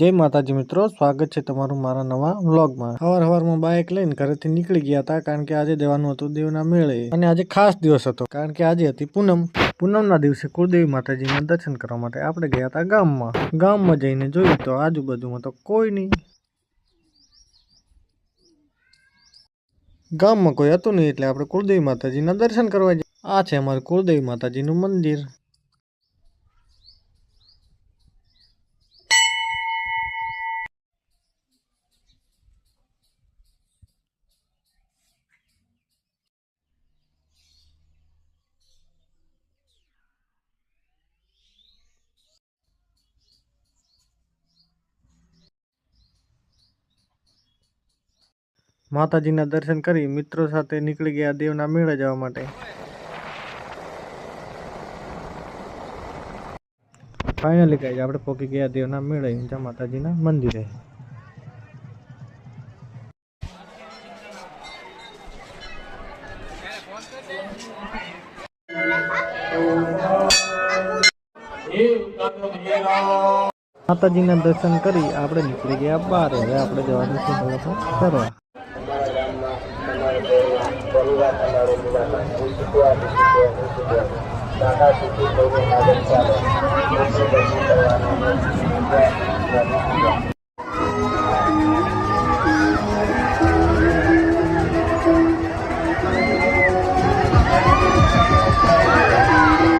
जय माताजी मित्रों, स्वागत है तमारू मारा नवा व्लॉग में। हवार हवार में बाइक लईने घरेथी निकली गया था कारण के आज जवानुं हतुं देवना मेळे अने आज खास दिवस हतो कारण के आज हती पूनम। पूनमना दिवसे कुलदेवी माताजीना दर्शन करवा माटे आपणे गया था गाम में जईने जोयुं तो आजुबाजुमां तो कोई नहीं, गाम में कोई हतुं नहीं एटले आपणे कुलदेवी माताजीना दर्शन करवा गया। आ छे अमारुं कुलदेवी माताजीनुं मंदिर। माताजीना दर्शन करी मित्रों साथे निकली गया देवना मेळे जवा माटे। फाइनली गाइस आपणे पहोंची गया देवना मेळे ज्यां माताजीना मंदिरे। माताजीना दर्शन करी आपणे निकली गया बार। हवे आपणे जवानुं छे फरवा।